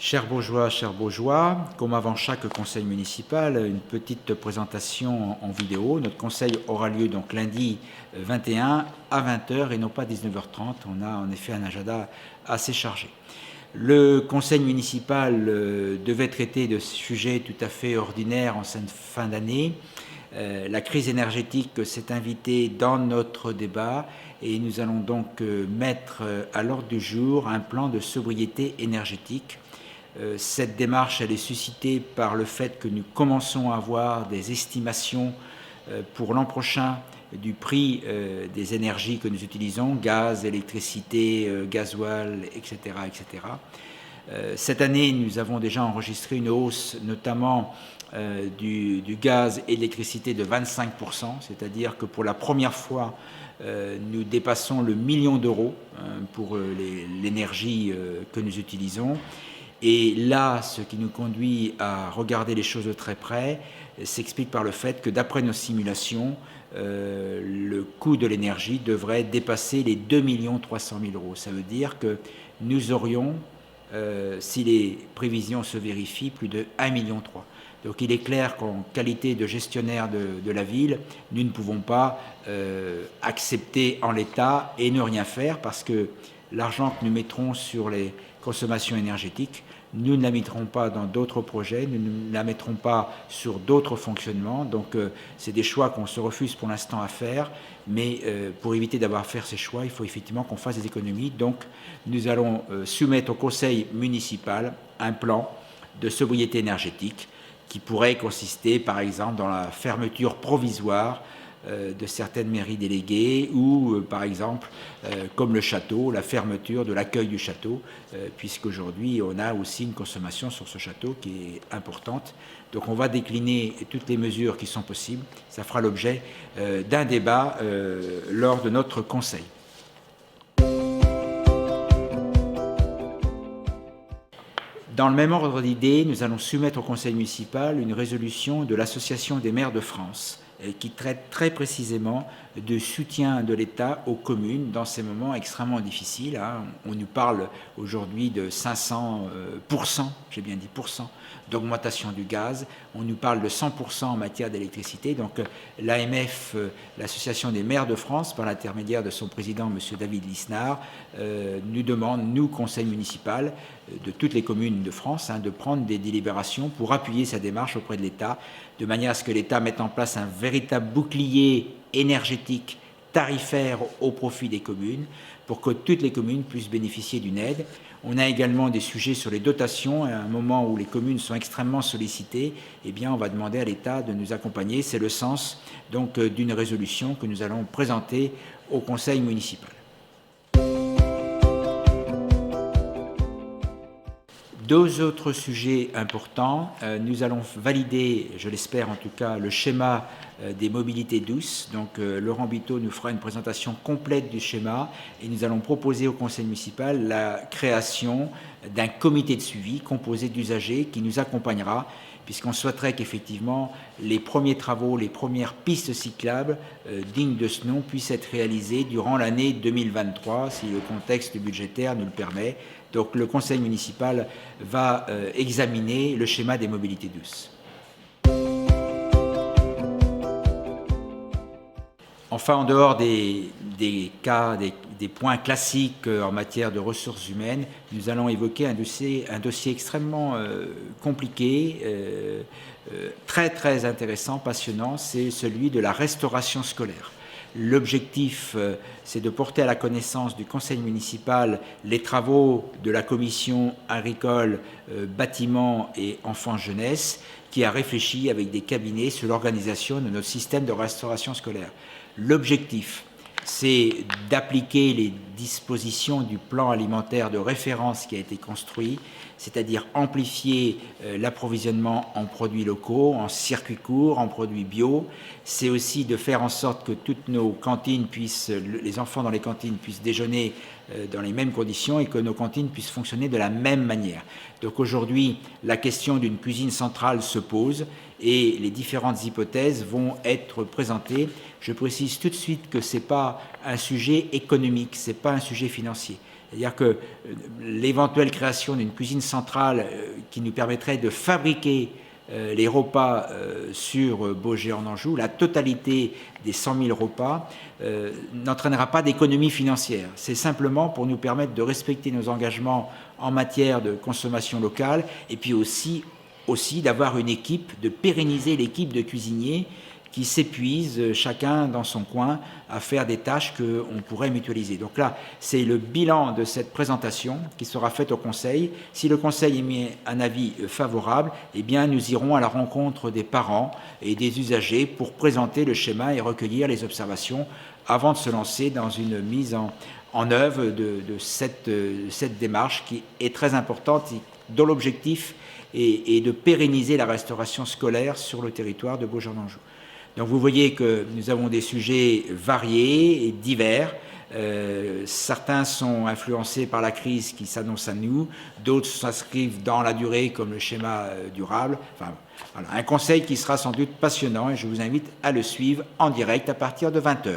Chers Beaujois, comme avant chaque conseil municipal, une petite présentation en vidéo. Notre conseil aura lieu donc lundi 21 à 20h et non pas 19h30. On a en effet un agenda assez chargé. Le conseil municipal devait traiter de sujets tout à fait ordinaires en cette fin d'année. La crise énergétique s'est invitée dans notre débat et nous allons donc mettre à l'ordre du jour un plan de sobriété énergétique. Cette démarche, elle est suscitée par le fait que nous commençons à avoir des estimations pour l'an prochain du prix des énergies que nous utilisons, gaz, électricité, gasoil, etc. etc. Cette année, nous avons déjà enregistré une hausse, notamment du gaz et de l'électricité de 25%, c'est-à-dire que pour la première fois, nous dépassons le million d'euros pour l'énergie que nous utilisons. Et là, ce qui nous conduit à regarder les choses de très près s'explique par le fait que d'après nos simulations, le coût de l'énergie devrait dépasser les 2 300 000 euros. Ça veut dire que nous aurions, si les prévisions se vérifient, plus de 1,3 million. Donc il est clair qu'en qualité de gestionnaire de la ville, nous ne pouvons pas accepter en l'état et ne rien faire parce que l'argent que nous mettrons sur les consommations énergétiques, nous ne la mettrons pas dans d'autres projets, nous ne la mettrons pas sur d'autres fonctionnements. Donc c'est des choix qu'on se refuse pour l'instant à faire, mais pour éviter d'avoir à faire ces choix, il faut effectivement qu'on fasse des économies. Donc nous allons soumettre au conseil municipal un plan de sobriété énergétique qui pourrait consister par exemple dans la fermeture provisoire de certaines mairies déléguées ou par exemple comme le château, la fermeture de l'accueil du château puisqu'aujourd'hui on a aussi une consommation sur ce château qui est importante. Donc on va décliner toutes les mesures qui sont possibles. Ça fera l'objet d'un débat lors de notre conseil. Dans le même ordre d'idées, nous allons soumettre au conseil municipal une résolution de l'Association des maires de France qui traite très précisément de soutien de l'État aux communes dans ces moments extrêmement difficiles. On nous parle aujourd'hui de 500%, j'ai bien dit %, d'augmentation du gaz. On nous parle de 100% en matière d'électricité. Donc l'AMF, l'Association des maires de France, par l'intermédiaire de son président, M. David Lisnard, nous demande, nous, conseil municipal, de toutes les communes de France, de prendre des délibérations pour appuyer sa démarche auprès de l'État, de manière à ce que l'État mette en place un véritable bouclier énergétique tarifaire au profit des communes, pour que toutes les communes puissent bénéficier d'une aide. On a également des sujets sur les dotations. À un moment où les communes sont extrêmement sollicitées, eh bien, on va demander à l'État de nous accompagner. C'est le sens donc d'une résolution que nous allons présenter au conseil municipal. Deux autres sujets importants. Nous allons valider, je l'espère en tout cas, le schéma des mobilités douces. Donc Laurent Biteau nous fera une présentation complète du schéma et nous allons proposer au conseil municipal la création d'un comité de suivi composé d'usagers qui nous accompagnera puisqu'on souhaiterait qu'effectivement les premiers travaux, les premières pistes cyclables dignes de ce nom puissent être réalisées durant l'année 2023 si le contexte budgétaire nous le permet. Donc le conseil municipal va examiner le schéma des mobilités douces. Enfin, en dehors des points classiques en matière de ressources humaines, nous allons évoquer un dossier extrêmement compliqué, très intéressant, passionnant, c'est celui de la restauration scolaire. L'objectif, c'est de porter à la connaissance du conseil municipal les travaux de la commission agricole, bâtiments et enfants-jeunesse qui a réfléchi avec des cabinets sur l'organisation de notre système de restauration scolaire. L'objectif, c'est d'appliquer les dispositions du plan alimentaire de référence qui a été construit, c'est-à-dire amplifier l'approvisionnement en produits locaux, en circuits courts, en produits bio. C'est aussi de faire en sorte que toutes nos cantines les enfants dans les cantines puissent déjeuner dans les mêmes conditions et que nos cantines puissent fonctionner de la même manière. Donc aujourd'hui, la question d'une cuisine centrale se pose et les différentes hypothèses vont être présentées. Je précise tout de suite que ce n'est pas un sujet économique, ce n'est pas un sujet financier. C'est-à-dire que l'éventuelle création d'une cuisine centrale qui nous permettrait de fabriquer les repas sur Baugé en Anjou, la totalité des 100 000 repas, n'entraînera pas d'économie financière. C'est simplement pour nous permettre de respecter nos engagements en matière de consommation locale et puis aussi d'avoir une équipe, de pérenniser l'équipe de cuisiniers qui s'épuisent chacun dans son coin à faire des tâches qu'on pourrait mutualiser. Donc là, c'est le bilan de cette présentation qui sera faite au Conseil. Si le Conseil émet un avis favorable, eh bien, nous irons à la rencontre des parents et des usagers pour présenter le schéma et recueillir les observations avant de se lancer dans une mise en œuvre de cette démarche qui est très importante et dont l'objectif est de pérenniser la restauration scolaire sur le territoire de Baugé-en-Anjou. Donc vous voyez que nous avons des sujets variés et divers. Certains sont influencés par la crise qui s'annonce à nous, d'autres s'inscrivent dans la durée comme le schéma durable. Enfin, voilà, un conseil qui sera sans doute passionnant et je vous invite à le suivre en direct à partir de 20 h.